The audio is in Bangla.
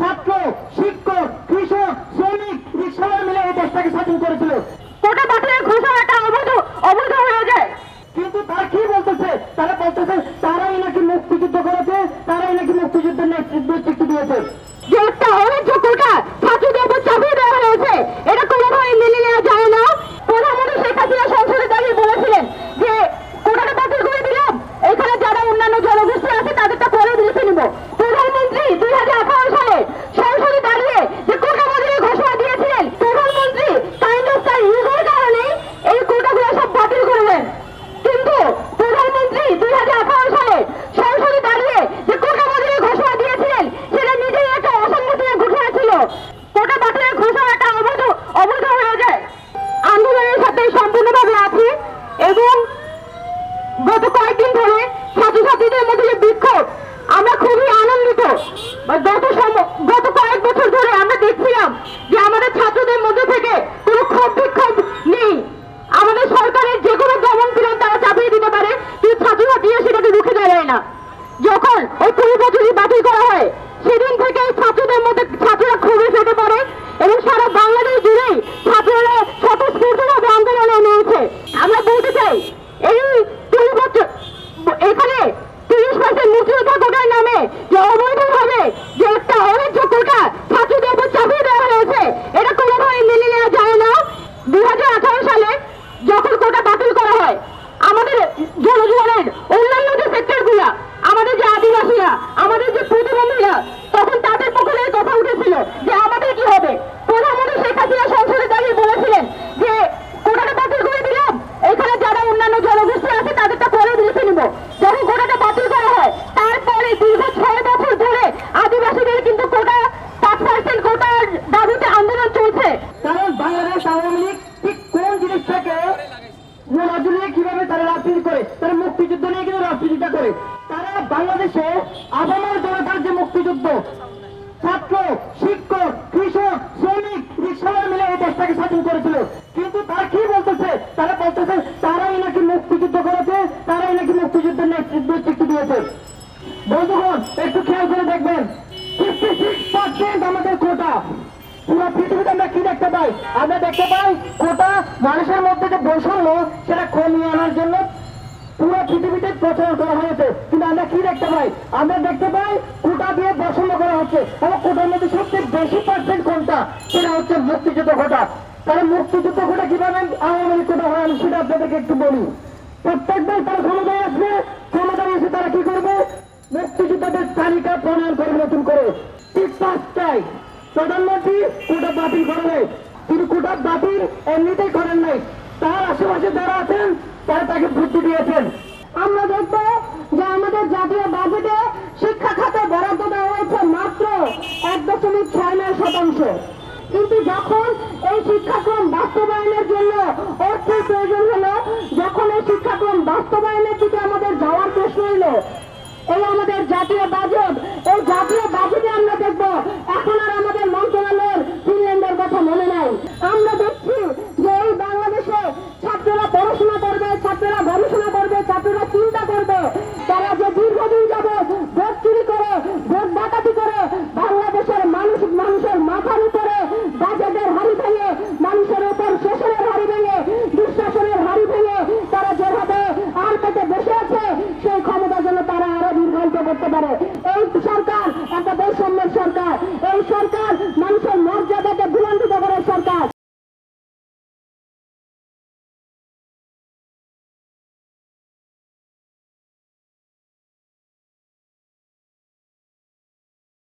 ছাত্র, শিক্ষক, কৃষক, শ্রমিক, রিক্সাওয়ালা মিলে এই দেশটাকে স্বাধীন করেছিল। কোটা বাতিলের ঘোষণাটা অবৈধ হয়ে যায়। কিন্তু তারা কি বলতেছে? তারা বলতেছে তারাই নাকি মুক্তিযুদ্ধ করেছে, তারাই নাকি মুক্তিযুদ্ধের নেতৃত্ব দিয়েছে। যে একটা অনেক কোটা ছাত্রদের উপর চাপিয়ে দেওয়া হয়েছে, এটা কোনোভাবে মেনে নেওয়া যায় না। প্রধানমন্ত্রী শেখ হাসিনা সংসদে দাঁড়িয়ে বলেছিলেন যে কোটাটা বাতিল করে দিলাম, এখানে যারা অন্যান্য জনগোষ্ঠী আছে তাদেরটা পরে বেছে নিব। প্রধানমন্ত্রী 2018 সালে সংসদে দাঁড়িয়ে যে কোটা বাতিলের ঘোষণা দিয়েছিলেন, প্রধানমন্ত্রী কাইন্ড অফ তার ইগোর কারণে এই কোটাগুলো সব বাতিল করলেন। কিন্তু প্রধানমন্ত্রী 2018 সালে সংসদে দাঁড়িয়ে যে কোটা বাতিলের ঘোষণা দিয়েছিলেন, সেটা নিজেই একটা অসংগঠনের ঘোষণা ছিল। কোটা বাতিলের ঘোষণাটা অবৈধ হয়ে যায়। আন্দোলনের সাথে সম্পূর্ণভাবে আছি এবং গত কয়েকদিন ধরে ছাত্রছাত্রীদের মধ্যে যে বিক্ষোভ, আমরা খুবই আনন্দিত। গত কয়েক বছর ধরে আমরা দেখছিলাম যে আমাদের ছাত্রদের মধ্যে থেকে কোনো ক্ষোভ বিক্ষোভ নেই। আমাদের সরকারের যে কোনো দমন পীড়ন তারা চাপিয়ে দিতে পারে, কিন্তু ছাত্রছাত্রীরা সেটাকে রুখে দাঁড়ায় না। যখন ওই 20 বছরই বাতিল করা হয়, সেদিন থেকে ছাত্রদের মধ্যে ছাত্ররা ক্ষোভে ফেটে পড়ে এবং সারা বাংলাদেশ জুড়েই ছাত্ররা স্বতঃস্ফূর্তভাবে আন্দোলনে নিয়েছে। আমরা বলতে চাই, এই 20 বছর এখানে 30% মুক্তিযোদ্ধা কোটার নামে যে অবৈধভাবে যে একটা অনেক কোটা ছাত্রদের উপর চাপিয়ে দেওয়া হয়েছে, এটা কোনোভাবে মেনে নেওয়া যায় না। 2018 সালে যখন কোটা বাতিল করা হয়, আমাদের জনজীবনের অন্যান্য যে সেক্টরগুলা, আমাদের যে আদিবাসীরা, আমাদের যে প্রতিবন্ধীরা, তখন তাদের পক্ষে এই কথা উঠেছিল যে আমাদের কি হবে। প্রধানমন্ত্রী শেখ হাসিনা সংসদে দাঁড়িয়ে বলেছিলেন যে কোটাটা বাতিল করে দিলাম, এখানে যারা অন্যান্য জনগোষ্ঠী আছে তাদেরটা পরে বেছে নিব। যখন কোটাটা বাতিল করা হয়, তারপরে দীর্ঘ 6 বছর ধরে আদিবাসীদের কিন্তু কোটা 5% কোটার দাবিতে আন্দোলন চলছে। কারণ বাংলাদেশ আওয়ামী লীগ ঠিক কোন জিনিসটাকে রাজনীতি কিভাবে তারা রাজনীতি করে, তারা মুক্তিযুদ্ধ নিয়ে কিন্তু রাজনীতিটা করে। তারা বাংলাদেশে আবহাওয়ার জনতার যে মুক্তিযুদ্ধ, ছাত্র, শিক্ষক, কৃষক, শ্রমিক, রিক্সাওয়ালা মিলে এই দেশটাকে স্বাধীন করেছিল। কিন্তু তারা কি বলতেছে? তারা বলতেছে তারাই নাকি মুক্তিযুদ্ধ করেছে, তারাই নাকি মুক্তিযুদ্ধের নেতৃত্ব দিয়েছে। বন্ধুগণ, একটু খেয়াল করে দেখবেন, 56% আমাদের কোটা। পুরো পৃথিবীতে আমরা কি দেখতে পাই? আমরা দেখতে পাই কোটা মানুষের মধ্যে যে বৈষম্য, সেটা কমিয়ে আনার জন্য পুরো পৃথিবীতে প্রচার করা হয়েছে। কিন্তু আমরা কি দেখতে পাই? আমরা দেখতে পাই কোটা দিয়ে বৈষম্য করা হচ্ছে। এবং কোটার মধ্যে সবচেয়ে বেশি পার্সেন্ট কোনটা? সেটা হচ্ছে মুক্তিযুদ্ধ কোটা। তাহলে মুক্তিযুদ্ধ কোটা কিভাবে আওয়ামী লীগ কোটা হয়, আমি সেটা আপনাদেরকে একটু বলি। প্রত্যেকবার তারা ক্ষমতায় আসবে, ক্ষমতায় এসে তারা কি করবে? মুক্তিযোদ্ধাদের তালিকা প্রণয়ন করবে নতুন করে। ঠিক 5টায় প্রধানমন্ত্রী কোটা বাতিল করে নাই, তিনি কোটা বাতিল এমনিতেই করেন নাই, তার আশেপাশে যারা আছেন তারা তাকে বুদ্ধি দিয়েছেন। আমরা দেখবো যে আমাদের জাতীয় বাজেটে শিক্ষা খাতে বরাদ্দ দেওয়া হয়েছে মাত্র 1.69%। কিন্তু যখন এই শিক্ষাক্রম বাস্তবায়নের জন্য অর্থের প্রয়োজন হলো, যখন এই শিক্ষাক্রম বাস্তবায়নের দিকে আমাদের যাওয়ার প্রশ্ন এলো, এই আমাদের জাতীয় বাজেট, এই জাতীয় বাজেটে আমরা দেখবো এখন আর আমাদের মন্ত্রণালয়ের ফিনল্যান্ডের কথা মনে নাই। আমরা দেখছি যে এই বাংলাদেশে ছাত্ররা পড়াশোনা করবে, ছাত্ররা গবেষণা করবে, ছাত্ররা চিন্তা করবে। তারা যে দীর্ঘদিন যাবৎ ভোট চুরি করে, ভোট ডাকাতি করে, বাংলাদেশের মানুষের মাথার উপরে বাজেটের হাড়ি ভেঙে, মানুষের উপর শোষণের হাড়ি ভেঙে, দুঃশাসনের হাড়ি ভেঙে তারা যেভাবে আর পেটে বসে আছে, সেই ক্ষমতার জন্য তারা আরো দীর্ঘায়িত করতে পারে। এই সরকার একটা বৈষম্যের সরকার। এই সরকার